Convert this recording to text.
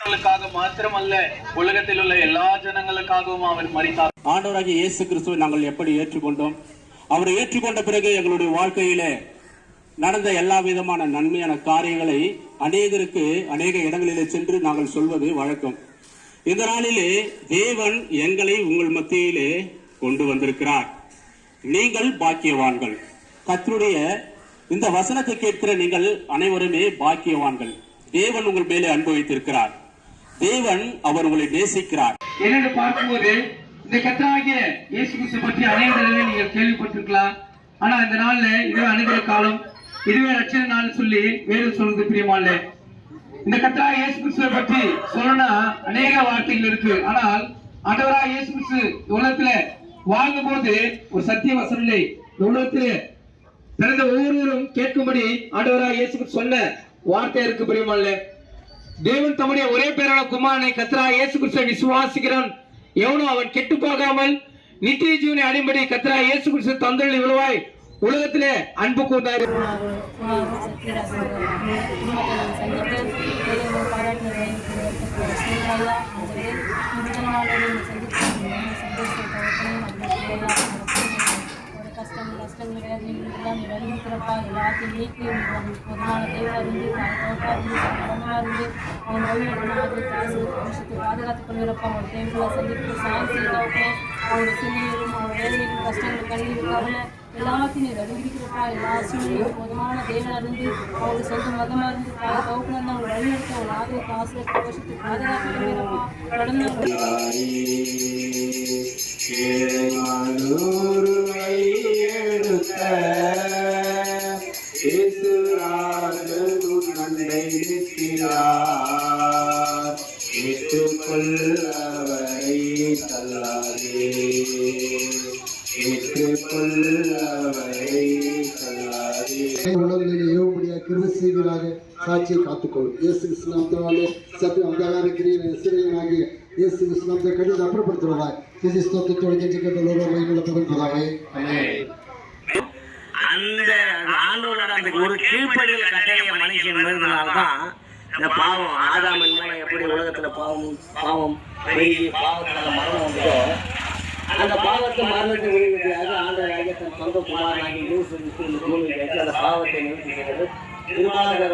மாத்திரமல்ல உலகத்தில் உள்ள எல்லா ஜனங்களுக்காகவும் அவர் மரித்தார். ஆண்டவராகிய இயேசு கிறிஸ்துவை நாங்கள் எப்படி ஏற்றுக்கொண்டோம்? அவரை ஏற்றுக்கொண்ட பிறகு எங்களுடைய வாழ்க்கையிலே நடந்த எல்லா விதமான நன்மையான காரியங்களை அநேகருக்கு அநேக இடங்களிலே சென்று நாங்கள் சொல்வது வழக்கம். இந்த நாளிலே தேவன் எங்களை உங்கள் மத்தியிலே கொண்டு வந்திருக்கிறார். நீங்கள் பாக்கியவான்கள். கர்த்தருடைய இந்த வசனத்தை கேட்கிற நீங்கள் அனைவருமே பாக்கியவான்கள். தேவன் உங்கள் மேலே அனுபவித்திருக்கிறார். தேவன் அவர் உங்களை நேசிக்கிறார். என்னென்னு பார்க்கும்போது இந்த கர்த்தராகிய இயேசு கிறிஸ்து பற்றி அநேக தடவை நீங்கள் கேள்விப்பட்டிருக்கலாம். ஆனா இந்த நாள்ல இதுவே அனுகிற காலம், இதுவே ரட்சண நாள் சொல்லி வேறு சொல்றது பிரியமானே. இந்த கர்த்தராகிய இயேசு கிறிஸ்துவை பற்றி சொல்லணும்னா அநேக வார்த்தைகள் இருக்கு. ஆனால் ஆண்டவராகிய இயேசு கிறிஸ்து உலகத்துல வாழும் போது ஒரு சத்திய வசனம் இல்லை. உலகத்திலே பிறந்த ஒவ்வொருவரும் கேட்கும்படி ஆண்டவராகிய இயேசு கிறிஸ்து சொன்ன வார்த்தை இருக்கு பிரியமானே. தேவன் தம்முடைய ஒரே பேரான குமாரனை கர்த்தராகிய இயேசு கிறிஸ்துவை விசுவாசிக்கிறான் எவனோ அவன் கெட்டு போகாமல் நித்திய ஜீவனை அடையும்படி கர்த்தராகிய இயேசு கிறிஸ்து தந்தருளி இவ்வளவாய் உலகத்திலே அன்பு கூர்ந்தார். கஷ்டங்கள் கிடையாது. எல்லாத்தையும் நீக்கி பொதுவான தேவையாக இருந்து பாதுகாத்துக் கொள்கிறப்பா. அவங்க தேவைகளை சந்தித்து சாயம் செய்தவங்க அவங்க சிந்தையிலும் அவங்க வேலையிலும் கஷ்டங்கள் கண்ணீர் கவலை எல்லாத்தையும் அறிந்திருக்கிறப்பா. எல்லா சூழ்நிலையும் பொதுவான தேவனாக இருந்து அவங்க சொந்த மதமாக இருந்து கவுக்குன்னு அவங்க வழிநடத்த அவங்க ஆதரவு ஆசிரியர் கோஷத்தை பாதுகாத்து கொள்கிறப்பா. தொடர்ந்து சாட்சியை காத்துக்கொள்ளும். இயேசு கிறிஸ்துவினாலே சத்தியம் அந்தகாரக்கிரியின் இஸ்ரவேலனாகிய இயேசு கிறிஸ்துவினாலே கடிதம் அப்புறப்படுத்துவதாய் கிறிஸ்து ஸ்தோத்திரத்தோடு கேட்டுக்கொள்ளும் பகவானே. அந்த ஆண்டவரோட அந்த ஒரு கீழ்ப்படிதல் கட்டளைய மனுஷன் மீறினால்தான் இந்த பாவம் ஆதாமின் மூலம் எப்படி உலகத்துல பாவம் பெருகி பாவத்துல மரணம் வந்ததோ அந்த பாவத்தை மரணத்தை விளைவிக்கிறது ஆண்டவராகிய தன் சொந்த குமாரனாகி இயேசு கிறிஸ்து இந்த பூமிக்கு அந்த பாவத்தை நிறுத்துகிறது. திருமாநகர